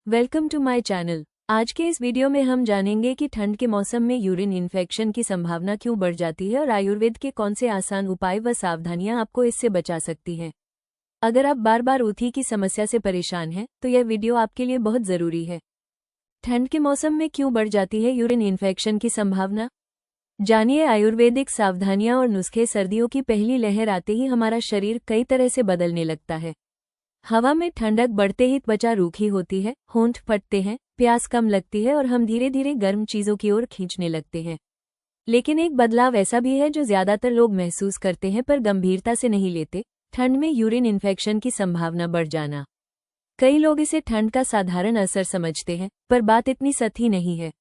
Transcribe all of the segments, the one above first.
Welcome to my channel. आज के इस वीडियो में हम जानेंगे कि ठंड के मौसम में यूरिन इन्फेक्शन की संभावना क्यों बढ़ जाती है और आयुर्वेद के कौन से आसान उपाय व सावधानियां आपको इससे बचा सकती हैं। अगर आप बार बार उल्टी की समस्या से परेशान हैं तो यह वीडियो आपके लिए बहुत ज़रूरी है। ठंड के मौसम में क्यों बढ़ जाती है यूरिन इन्फेक्शन की संभावना, जानिए आयुर्वेदिक सावधानियां और नुस्खे। सर्दियों की पहली लहर आते ही हमारा शरीर कई तरह से बदलने लगता है। हवा में ठंडक बढ़ते ही त्वचा रूखी होती है, होंठ फटते हैं, प्यास कम लगती है और हम धीरे धीरे गर्म चीज़ों की ओर खींचने लगते हैं। लेकिन एक बदलाव ऐसा भी है जो ज़्यादातर लोग महसूस करते हैं पर गंभीरता से नहीं लेते। ठंड में यूरिन इन्फेक्शन की संभावना बढ़ जाना। कई लोग इसे ठंड का साधारण असर समझते हैं, पर बात इतनी सही नहीं है।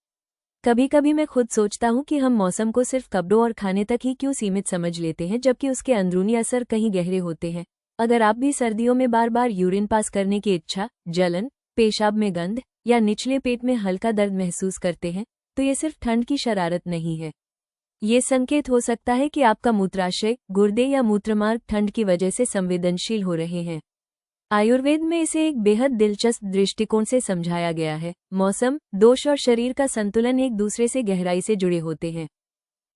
कभी कभी मैं खुद सोचता हूँ कि हम मौसम को सिर्फ कपड़ों और खाने तक ही क्यों सीमित समझ लेते हैं, जबकि उसके अंदरूनी असर कहीं गहरे होते हैं। अगर आप भी सर्दियों में बार बार यूरिन पास करने की इच्छा, जलन, पेशाब में गंध या निचले पेट में हल्का दर्द महसूस करते हैं, तो ये सिर्फ ठंड की शरारत नहीं है। ये संकेत हो सकता है कि आपका मूत्राशय, गुर्दे या मूत्रमार्ग ठंड की वजह से संवेदनशील हो रहे हैं। आयुर्वेद में इसे एक बेहद दिलचस्प दृष्टिकोण से समझाया गया है। मौसम, दोष और शरीर का संतुलन एक दूसरे से गहराई से जुड़े होते हैं।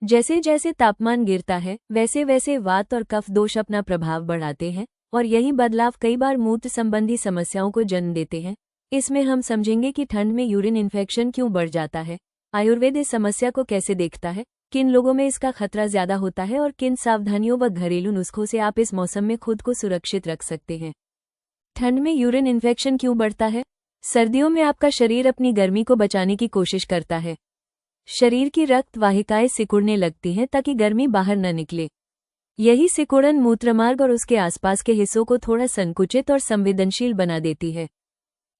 जैसे जैसे तापमान गिरता है वैसे वैसे वात और कफ दोष अपना प्रभाव बढ़ाते हैं और यही बदलाव कई बार मूत्र संबंधी समस्याओं को जन्म देते हैं। इसमें हम समझेंगे कि ठंड में यूरिन इन्फेक्शन क्यों बढ़ जाता है, आयुर्वेद इस समस्या को कैसे देखता है, किन लोगों में इसका खतरा ज्यादा होता है और किन सावधानियों व घरेलू नुस्खों से आप इस मौसम में खुद को सुरक्षित रख सकते हैं। ठंड में यूरिन इन्फेक्शन क्यों बढ़ता है? सर्दियों में आपका शरीर अपनी गर्मी को बचाने की कोशिश करता है। शरीर की रक्त वाहिकाएं सिकुड़ने लगती हैं ताकि गर्मी बाहर न निकले। यही सिकुड़न मूत्रमार्ग और उसके आसपास के हिस्सों को थोड़ा संकुचित और संवेदनशील बना देती है।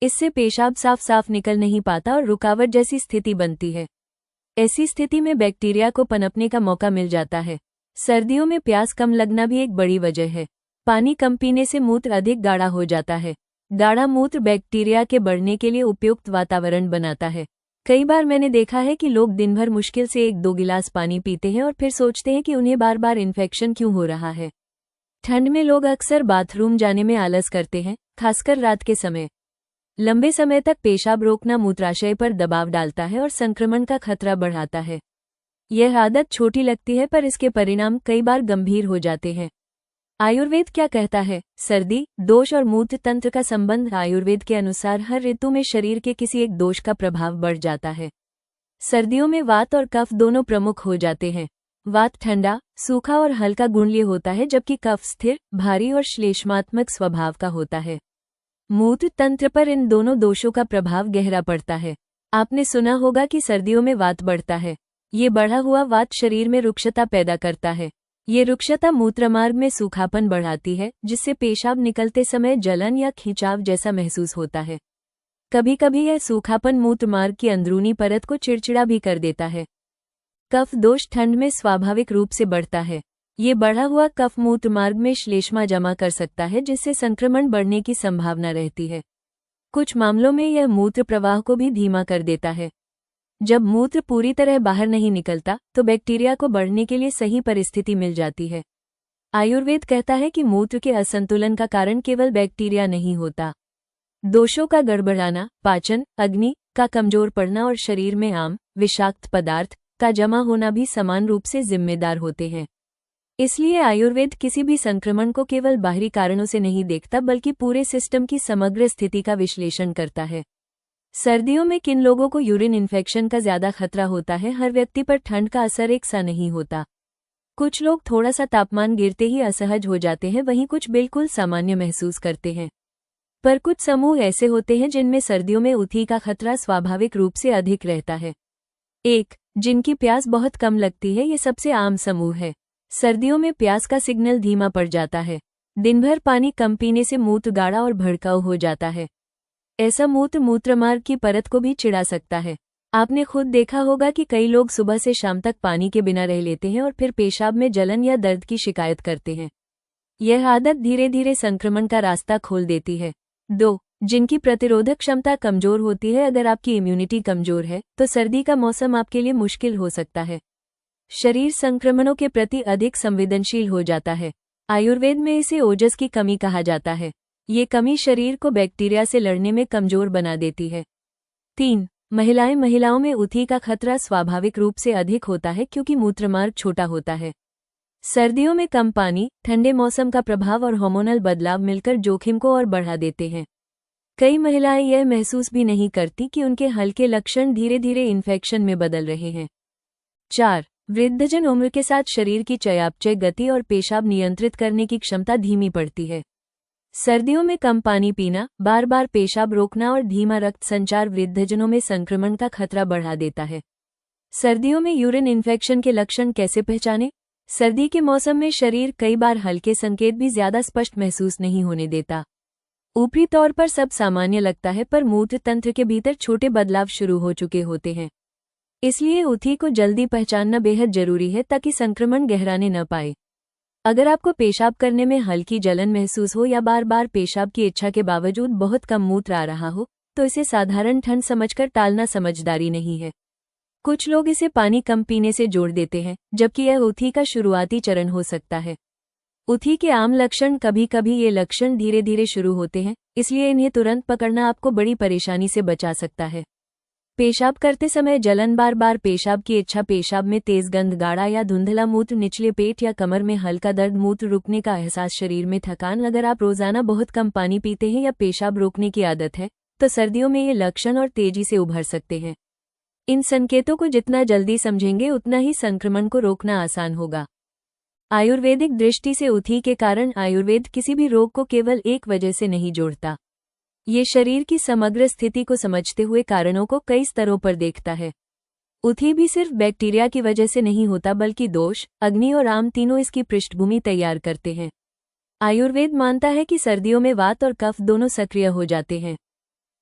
इससे पेशाब साफ साफ निकल नहीं पाता और रुकावट जैसी स्थिति बनती है। ऐसी स्थिति में बैक्टीरिया को पनपने का मौका मिल जाता है। सर्दियों में प्यास कम लगना भी एक बड़ी वजह है। पानी कम पीने से मूत्र अधिक गाढ़ा हो जाता है। गाढ़ा मूत्र बैक्टीरिया के बढ़ने के लिए उपयुक्त वातावरण बनाता है। कई बार मैंने देखा है कि लोग दिन भर मुश्किल से 1-2 गिलास पानी पीते हैं और फिर सोचते हैं कि उन्हें बार बार इन्फेक्शन क्यों हो रहा है। ठंड में लोग अक्सर बाथरूम जाने में आलस करते हैं, खासकर रात के समय। लंबे समय तक पेशाब रोकना मूत्राशय पर दबाव डालता है और संक्रमण का खतरा बढ़ाता है। यह आदत छोटी लगती है पर इसके परिणाम कई बार गंभीर हो जाते हैं। आयुर्वेद क्या कहता है? सर्दी, दोष और मूत्र तंत्र का संबंध। आयुर्वेद के अनुसार हर ऋतु में शरीर के किसी एक दोष का प्रभाव बढ़ जाता है। सर्दियों में वात और कफ दोनों प्रमुख हो जाते हैं। वात ठंडा, सूखा और हल्का गुणलीय होता है, जबकि कफ स्थिर, भारी और श्लेष्मात्मक स्वभाव का होता है। मूत्र तंत्र पर इन दोनों दोषों का प्रभाव गहरा पड़ता है। आपने सुना होगा कि सर्दियों में वात बढ़ता है। ये बढ़ा हुआ वात शरीर में रुक्षता पैदा करता है। ये रुक्षता मूत्रमार्ग में सूखापन बढ़ाती है, जिससे पेशाब निकलते समय जलन या खिंचाव जैसा महसूस होता है। कभी कभी यह सूखापन मूत्रमार्ग की अंदरूनी परत को चिड़चिड़ा भी कर देता है। कफ दोष ठंड में स्वाभाविक रूप से बढ़ता है। ये बढ़ा हुआ कफ मूत्रमार्ग में श्लेष्मा जमा कर सकता है, जिससे संक्रमण बढ़ने की संभावना रहती है। कुछ मामलों में यह मूत्र प्रवाह को भी धीमा कर देता है। जब मूत्र पूरी तरह बाहर नहीं निकलता तो बैक्टीरिया को बढ़ने के लिए सही परिस्थिति मिल जाती है। आयुर्वेद कहता है कि मूत्र के असंतुलन का कारण केवल बैक्टीरिया नहीं होता। दोषों का गड़बड़ाना, पाचन, अग्नि का कमजोर पड़ना और शरीर में आम, विषाक्त पदार्थ का जमा होना भी समान रूप से जिम्मेदार होते हैं। इसलिए आयुर्वेद किसी भी संक्रमण को केवल बाहरी कारणों से नहीं देखता, बल्कि पूरे सिस्टम की समग्र स्थिति का विश्लेषण करता है। सर्दियों में किन लोगों को यूरिन इन्फेक्शन का ज्यादा खतरा होता है? हर व्यक्ति पर ठंड का असर एक सा नहीं होता। कुछ लोग थोड़ा सा तापमान गिरते ही असहज हो जाते हैं, वहीं कुछ बिल्कुल सामान्य महसूस करते हैं। पर कुछ समूह ऐसे होते हैं जिनमें सर्दियों में उल्टी का खतरा स्वाभाविक रूप से अधिक रहता है। 1. जिनकी प्यास बहुत कम लगती है। ये सबसे आम समूह है। सर्दियों में प्यास का सिग्नल धीमा पड़ जाता है। दिन भर पानी कम पीने से मूत्र गाढ़ा और भड़काऊ हो जाता है। ऐसा मूत्र मूत्रमार्ग की परत को भी चिढ़ा सकता है। आपने खुद देखा होगा कि कई लोग सुबह से शाम तक पानी के बिना रह लेते हैं और फिर पेशाब में जलन या दर्द की शिकायत करते हैं। यह आदत धीरे धीरे संक्रमण का रास्ता खोल देती है। 2. जिनकी प्रतिरोधक क्षमता कमजोर होती है। अगर आपकी इम्यूनिटी कमजोर है तो सर्दी का मौसम आपके लिए मुश्किल हो सकता है। शरीर संक्रमणों के प्रति अधिक संवेदनशील हो जाता है। आयुर्वेद में इसे ओजस की कमी कहा जाता है। ये कमी शरीर को बैक्टीरिया से लड़ने में कमजोर बना देती है। 3. महिलाओं में उथी का खतरा स्वाभाविक रूप से अधिक होता है क्योंकि मूत्रमार्ग छोटा होता है। सर्दियों में कम पानी, ठंडे मौसम का प्रभाव और हार्मोनल बदलाव मिलकर जोखिम को और बढ़ा देते हैं। कई महिलाएं यह महसूस भी नहीं करती कि उनके हल्के लक्षण धीरे धीरे इन्फेक्शन में बदल रहे हैं। 4. वृद्धजन उम्र के साथ शरीर की चयापचय गति और पेशाब नियंत्रित करने की क्षमता धीमी पड़ती है। सर्दियों में कम पानी पीना, बार बार पेशाब रोकना और धीमा रक्त संचार वृद्धजनों में संक्रमण का खतरा बढ़ा देता है। सर्दियों में यूरिन इन्फेक्शन के लक्षण कैसे पहचानें? सर्दी के मौसम में शरीर कई बार हल्के संकेत भी ज्यादा स्पष्ट महसूस नहीं होने देता। ऊपरी तौर पर सब सामान्य लगता है, पर मूत्र तंत्र के भीतर छोटे बदलाव शुरू हो चुके होते हैं। इसलिए उथी को जल्दी पहचानना बेहद जरूरी है ताकि संक्रमण गहराने न पाए। अगर आपको पेशाब करने में हल्की जलन महसूस हो या बार बार पेशाब की इच्छा के बावजूद बहुत कम मूत्र आ रहा हो, तो इसे साधारण ठंड समझकर टालना समझदारी नहीं है। कुछ लोग इसे पानी कम पीने से जोड़ देते हैं, जबकि यह उथी का शुरुआती चरण हो सकता है। उथी के आम लक्षण कभी कभी ये लक्षण धीरे धीरे शुरू होते हैं, इसलिए इन्हें तुरंत पकड़ना आपको बड़ी परेशानी से बचा सकता है। पेशाब करते समय जलन, बार बार पेशाब की इच्छा, पेशाब में तेज गंध, गाढ़ा या धुंधला मूत्र, निचले पेट या कमर में हल्का दर्द, मूत्र रुकने का एहसास, शरीर में थकान। अगर आप रोजाना बहुत कम पानी पीते हैं या पेशाब रोकने की आदत है, तो सर्दियों में ये लक्षण और तेजी से उभर सकते हैं। इन संकेतों को जितना जल्दी समझेंगे उतना ही संक्रमण को रोकना आसान होगा। आयुर्वेदिक दृष्टि से उथी के कारण आयुर्वेद किसी भी रोग को केवल एक वजह से नहीं जोड़ता। ये शरीर की समग्र स्थिति को समझते हुए कारणों को कई स्तरों पर देखता है। उथी भी सिर्फ बैक्टीरिया की वजह से नहीं होता, बल्कि दोष, अग्नि और आम तीनों इसकी पृष्ठभूमि तैयार करते हैं। आयुर्वेद मानता है कि सर्दियों में वात और कफ दोनों सक्रिय हो जाते हैं।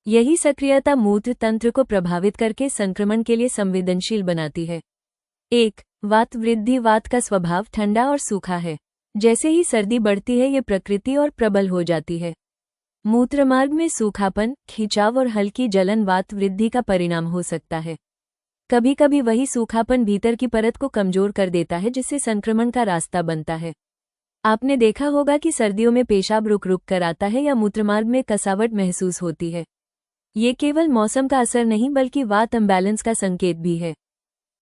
यही सक्रियता मूत्र तंत्र को प्रभावित करके संक्रमण के लिए संवेदनशील बनाती है। 1. वात वृद्धि। वात का स्वभाव ठंडा और सूखा है। जैसे ही सर्दी बढ़ती है, ये प्रकृति और प्रबल हो जाती है। मूत्रमार्ग में सूखापन, खिंचाव और हल्की जलन वात वृद्धि का परिणाम हो सकता है। कभी कभी वही सूखापन भीतर की परत को कमजोर कर देता है, जिससे संक्रमण का रास्ता बनता है। आपने देखा होगा कि सर्दियों में पेशाब रुक रुक कर आता है या मूत्रमार्ग में कसावट महसूस होती है। ये केवल मौसम का असर नहीं, बल्कि वात इम्बैलेंस का संकेत भी है।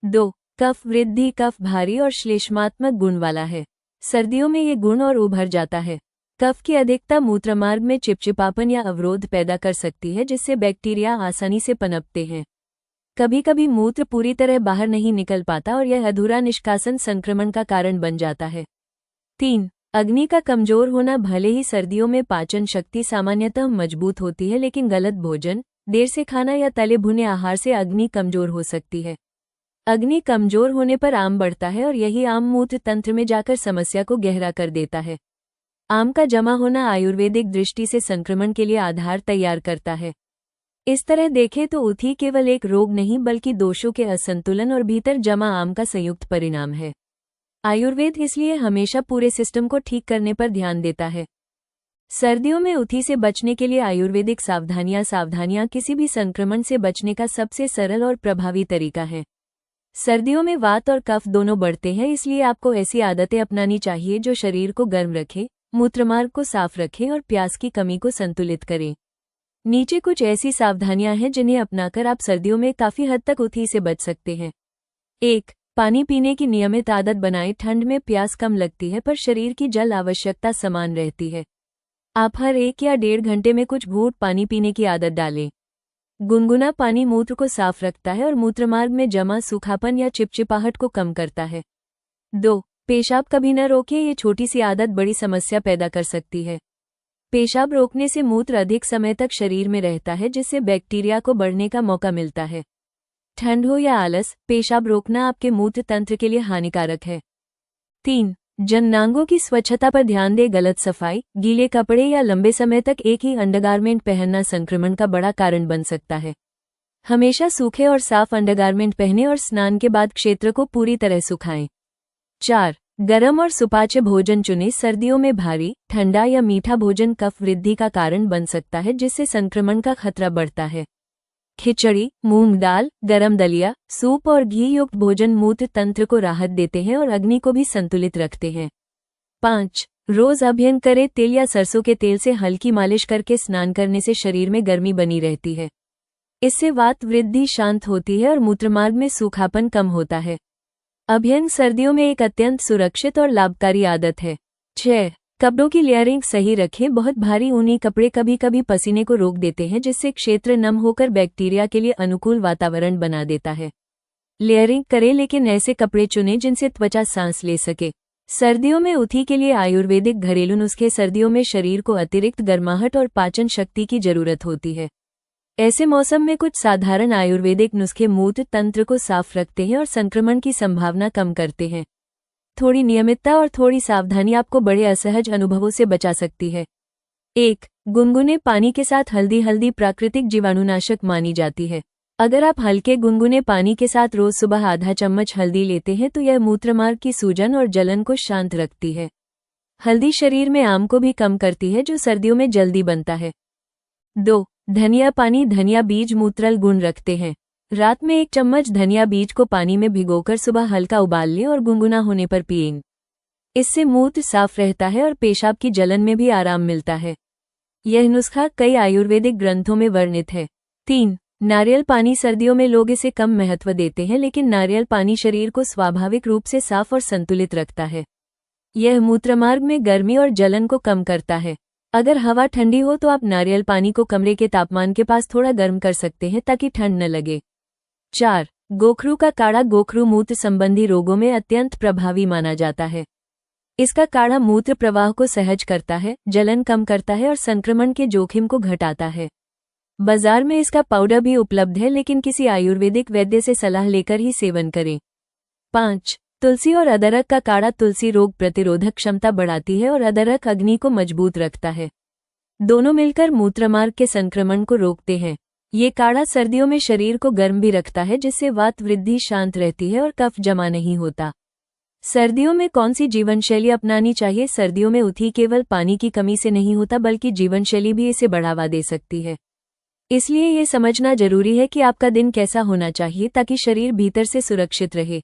2. कफ वृद्धि। कफ भारी और श्लेष्मात्मक गुण वाला है। सर्दियों में ये गुण और उभर जाता है। कफ की अधिकता मूत्रमार्ग में चिपचिपापन या अवरोध पैदा कर सकती है, जिससे बैक्टीरिया आसानी से पनपते हैं। कभी कभी मूत्र पूरी तरह बाहर नहीं निकल पाता और यह अधूरा निष्कासन संक्रमण का कारण बन जाता है। 3. अग्नि का कमजोर होना। भले ही सर्दियों में पाचन शक्ति सामान्यतः मजबूत होती है, लेकिन गलत भोजन, देर से खाना या तले भुने आहार से अग्नि कमजोर हो सकती है। अग्नि कमजोर होने पर आम बढ़ता है और यही आम मूत्र तंत्र में जाकर समस्या को गहरा कर देता है। आम का जमा होना आयुर्वेदिक दृष्टि से संक्रमण के लिए आधार तैयार करता है। इस तरह देखें तो उथी केवल एक रोग नहीं, बल्कि दोषों के असंतुलन और भीतर जमा आम का संयुक्त परिणाम है। आयुर्वेद इसलिए हमेशा पूरे सिस्टम को ठीक करने पर ध्यान देता है। सर्दियों में उथी से बचने के लिए आयुर्वेदिक सावधानियां किसी भी संक्रमण से बचने का सबसे सरल और प्रभावी तरीका है। सर्दियों में वात और कफ दोनों बढ़ते हैं, इसलिए आपको ऐसी आदतें अपनानी चाहिए जो शरीर को गर्म रखें, मूत्रमार्ग को साफ रखें और प्यास की कमी को संतुलित करें। नीचे कुछ ऐसी सावधानियां हैं जिन्हें अपनाकर आप सर्दियों में काफी हद तक उथी से बच सकते हैं। 1. पानी पीने की नियमित आदत बनाएं। ठंड में प्यास कम लगती है, पर शरीर की जल आवश्यकता समान रहती है। आप हर 1 या 1.5 घंटे में कुछ घूंट पानी पीने की आदत डालें। गुनगुना पानी मूत्र को साफ रखता है और मूत्रमार्ग में जमा सूखापन या चिपचिपाहट को कम करता है। 2. पेशाब कभी न रोकें। ये छोटी सी आदत बड़ी समस्या पैदा कर सकती है। पेशाब रोकने से मूत्र अधिक समय तक शरीर में रहता है, जिससे बैक्टीरिया को बढ़ने का मौका मिलता है। ठंड हो या आलस, पेशाब रोकना आपके मूत्र तंत्र के लिए हानिकारक है। 3. जननांगों की स्वच्छता पर ध्यान दें। गलत सफाई, गीले कपड़े या लंबे समय तक एक ही अंडरगारमेंट पहनना संक्रमण का बड़ा कारण बन सकता है। हमेशा सूखे और साफ अंडरगारमेंट पहनें और स्नान के बाद क्षेत्र को पूरी तरह सुखाएं। 4. गरम और सुपाच्य भोजन चुनें। सर्दियों में भारी, ठंडा या मीठा भोजन कफ वृद्धि का कारण बन सकता है, जिससे संक्रमण का खतरा बढ़ता है। खिचड़ी, मूंग दाल, गरम दलिया, सूप और घी युक्त भोजन मूत्र तंत्र को राहत देते हैं और अग्नि को भी संतुलित रखते हैं। 5. रोज अभ्यंग करें। तिल या सरसों के तेल से हल्की मालिश करके स्नान करने से शरीर में गर्मी बनी रहती है। इससे वात वृद्धि शांत होती है और मूत्रमार्ग में सूखापन कम होता है। अभ्यंग सर्दियों में एक अत्यंत सुरक्षित और लाभकारी आदत है। 6. कपड़ों की लेयरिंग सही रखें। बहुत भारी ऊनी कपड़े कभी कभी पसीने को रोक देते हैं, जिससे क्षेत्र नम होकर बैक्टीरिया के लिए अनुकूल वातावरण बना देता है। लेयरिंग करें, लेकिन ऐसे कपड़े चुनें जिनसे त्वचा सांस ले सके। सर्दियों में उठी के लिए आयुर्वेदिक घरेलू नुस्खे। सर्दियों में शरीर को अतिरिक्त गर्माहट और पाचन शक्ति की जरूरत होती है। ऐसे मौसम में कुछ साधारण आयुर्वेदिक नुस्खे मूत्र तंत्र को साफ रखते हैं और संक्रमण की संभावना कम करते हैं। थोड़ी नियमितता और थोड़ी सावधानी आपको बड़े असहज अनुभवों से बचा सकती है। 1. गुनगुने पानी के साथ हल्दी। हल्दी प्राकृतिक जीवाणुनाशक मानी जाती है। अगर आप हल्के गुनगुने पानी के साथ रोज सुबह आधा चम्मच हल्दी लेते हैं तो यह मूत्रमार्ग की सूजन और जलन को शांत रखती है। हल्दी शरीर में आम को भी कम करती है, जो सर्दियों में जल्दी बनता है। 2. धनिया पानी। धनिया बीज मूत्रल गुण रखते हैं। रात में 1 चम्मच धनिया बीज को पानी में भिगोकर सुबह हल्का उबाल लें और गुनगुना होने पर पिएं। इससे मूत्र साफ रहता है और पेशाब की जलन में भी आराम मिलता है। यह नुस्खा कई आयुर्वेदिक ग्रंथों में वर्णित है। 3. नारियल पानी। सर्दियों में लोग इसे कम महत्व देते हैं, लेकिन नारियल पानी शरीर को स्वाभाविक रूप से साफ और संतुलित रखता है। यह मूत्रमार्ग में गर्मी और जलन को कम करता है। अगर हवा ठंडी हो तो आप नारियल पानी को कमरे के तापमान के पास थोड़ा गर्म कर सकते हैं ताकि ठंड न लगे। 4. गोखरू का काढ़ा। गोखरू मूत्र संबंधी रोगों में अत्यंत प्रभावी माना जाता है। इसका काढ़ा मूत्र प्रवाह को सहज करता है, जलन कम करता है और संक्रमण के जोखिम को घटाता है। बाजार में इसका पाउडर भी उपलब्ध है, लेकिन किसी आयुर्वेदिक वैद्य से सलाह लेकर ही सेवन करें। 5. तुलसी और अदरक का काढ़ा। तुलसी रोग प्रतिरोधक क्षमता बढ़ाती है और अदरक अग्नि को मजबूत रखता है। दोनों मिलकर मूत्रमार्ग के संक्रमण को रोकते हैं। ये काढ़ा सर्दियों में शरीर को गर्म भी रखता है, जिससे वात वृद्धि शांत रहती है और कफ जमा नहीं होता। सर्दियों में कौन सी जीवनशैली अपनानी चाहिए? सर्दियों में उठी केवल पानी की कमी से नहीं होता, बल्कि जीवनशैली भी इसे बढ़ावा दे सकती है। इसलिए ये समझना जरूरी है कि आपका दिन कैसा होना चाहिए ताकि शरीर भीतर से सुरक्षित रहे।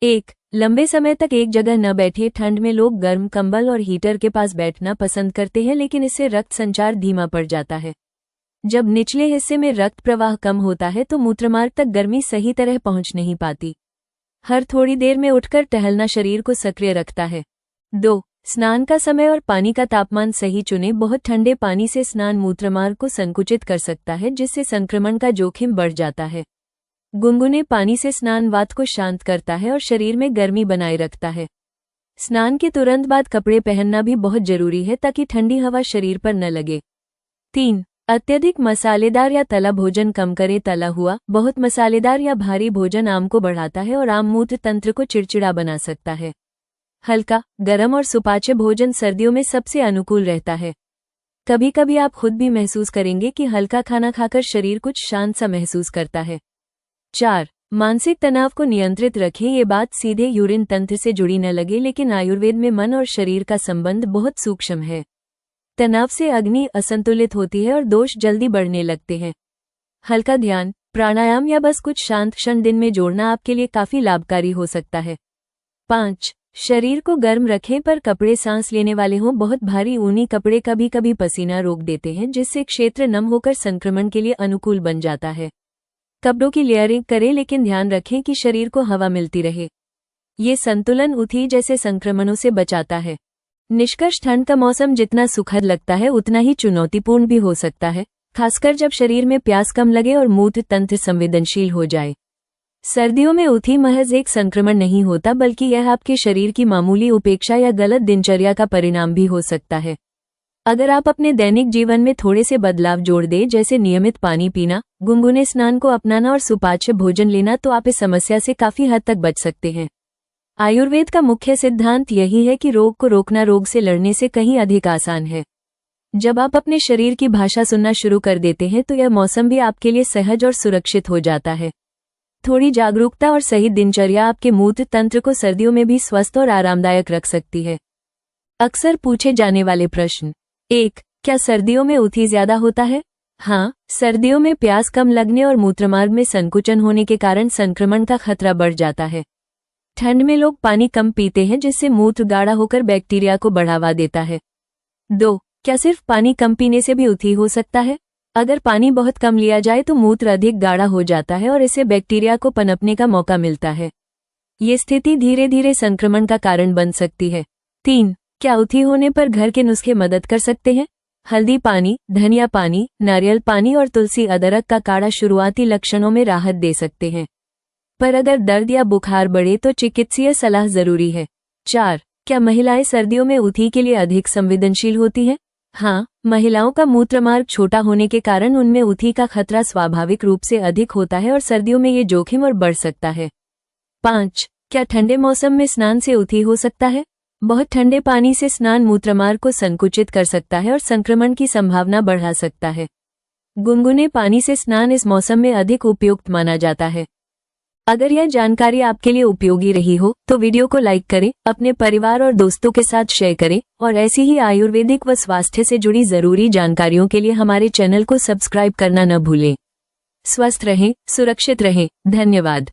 1. लंबे समय तक एक जगह न बैठिए। ठंड में लोग गर्म कंबल और हीटर के पास बैठना पसंद करते हैं, लेकिन इससे रक्त संचार धीमा पड़ जाता है। जब निचले हिस्से में रक्त प्रवाह कम होता है तो मूत्रमार्ग तक गर्मी सही तरह पहुंच नहीं पाती। हर थोड़ी देर में उठकर टहलना शरीर को सक्रिय रखता है। 2. स्नान का समय और पानी का तापमान सही चुनें। बहुत ठंडे पानी से स्नान मूत्रमार्ग को संकुचित कर सकता है, जिससे संक्रमण का जोखिम बढ़ जाता है। गुनगुने पानी से स्नान वात को शांत करता है और शरीर में गर्मी बनाए रखता है। स्नान के तुरंत बाद कपड़े पहनना भी बहुत जरूरी है ताकि ठंडी हवा शरीर पर न लगे। 3. अत्यधिक मसालेदार या तला भोजन कम करें। तला हुआ, बहुत मसालेदार या भारी भोजन आम को बढ़ाता है और आम मूत्र तंत्र को चिड़चिड़ा बना सकता है। हल्का, गरम और सुपाच्य भोजन सर्दियों में सबसे अनुकूल रहता है। कभी कभी आप खुद भी महसूस करेंगे कि हल्का खाना खाकर शरीर कुछ शांत सा महसूस करता है। 4. मानसिक तनाव को नियंत्रित रखें। ये बात सीधे यूरिन तंत्र से जुड़ी न लगे, लेकिन आयुर्वेद में मन और शरीर का संबंध बहुत सूक्ष्म है। तनाव से अग्नि असंतुलित होती है और दोष जल्दी बढ़ने लगते हैं। हल्का ध्यान, प्राणायाम या बस कुछ शांत क्षण दिन में जोड़ना आपके लिए काफी लाभकारी हो सकता है। 5. शरीर को गर्म रखें पर कपड़े सांस लेने वाले हों। बहुत भारी ऊनी कपड़े कभी कभी पसीना रोक देते हैं, जिससे क्षेत्र नम होकर संक्रमण के लिए अनुकूल बन जाता है। कपड़ों की लेयरिंग करें, लेकिन ध्यान रखें कि शरीर को हवा मिलती रहे। ये संतुलन उठी जैसे संक्रमणों से बचाता है। निष्कर्ष, ठंड का मौसम जितना सुखद लगता है उतना ही चुनौतीपूर्ण भी हो सकता है, खासकर जब शरीर में प्यास कम लगे और मूत्र तंत्र संवेदनशील हो जाए। सर्दियों में उठी महज एक संक्रमण नहीं होता, बल्कि यह आपके शरीर की मामूली उपेक्षा या गलत दिनचर्या का परिणाम भी हो सकता है। अगर आप अपने दैनिक जीवन में थोड़े से बदलाव जोड़ दें, जैसे नियमित पानी पीना, गुनगुने स्नान को अपनाना और सुपाच्य भोजन लेना, तो आप इस समस्या से काफी हद तक बच सकते हैं। आयुर्वेद का मुख्य सिद्धांत यही है कि रोग को रोकना रोग से लड़ने से कहीं अधिक आसान है। जब आप अपने शरीर की भाषा सुनना शुरू कर देते हैं तो यह मौसम भी आपके लिए सहज और सुरक्षित हो जाता है। थोड़ी जागरूकता और सही दिनचर्या आपके मूत्र तंत्र को सर्दियों में भी स्वस्थ और आरामदायक रख सकती है। अक्सर पूछे जाने वाले प्रश्न। 1. क्या सर्दियों में उठी ज्यादा होता है? हाँ, सर्दियों में प्यास कम लगने और मूत्रमार्ग में संकुचन होने के कारण संक्रमण का खतरा बढ़ जाता है। ठंड में लोग पानी कम पीते हैं जिससे मूत्र गाढ़ा होकर बैक्टीरिया को बढ़ावा देता है। 2. क्या सिर्फ पानी कम पीने से भी उठी हो सकता है? अगर पानी बहुत कम लिया जाए तो मूत्र अधिक गाढ़ा हो जाता है और इससे बैक्टीरिया को पनपने का मौका मिलता है। ये स्थिति धीरे धीरे संक्रमण का कारण बन सकती है। 3. क्या उठी होने पर घर के नुस्खे मदद कर सकते हैं? हल्दी पानी, धनिया पानी, नारियल पानी और तुलसी अदरक का काढ़ा शुरुआती लक्षणों में राहत दे सकते हैं, पर अगर दर्द या बुखार बढ़े तो चिकित्सीय सलाह जरूरी है। 4. क्या महिलाएं सर्दियों में उठी के लिए अधिक संवेदनशील होती हैं? हाँ, महिलाओं का मूत्रमार्ग छोटा होने के कारण उनमें उठी का खतरा स्वाभाविक रूप से अधिक होता है और सर्दियों में ये जोखिम और बढ़ सकता है। 5. क्या ठंडे मौसम में स्नान से उठी हो सकता है? बहुत ठंडे पानी से स्नान मूत्रमार्ग को संकुचित कर सकता है और संक्रमण की संभावना बढ़ा सकता है। गुनगुने पानी से स्नान इस मौसम में अधिक उपयुक्त माना जाता है। अगर यह जानकारी आपके लिए उपयोगी रही हो तो वीडियो को लाइक करें, अपने परिवार और दोस्तों के साथ शेयर करें और ऐसी ही आयुर्वेदिक व स्वास्थ्य से जुड़ी जरूरी जानकारियों के लिए हमारे चैनल को सब्सक्राइब करना न भूलें। स्वस्थ रहें, सुरक्षित रहें। धन्यवाद।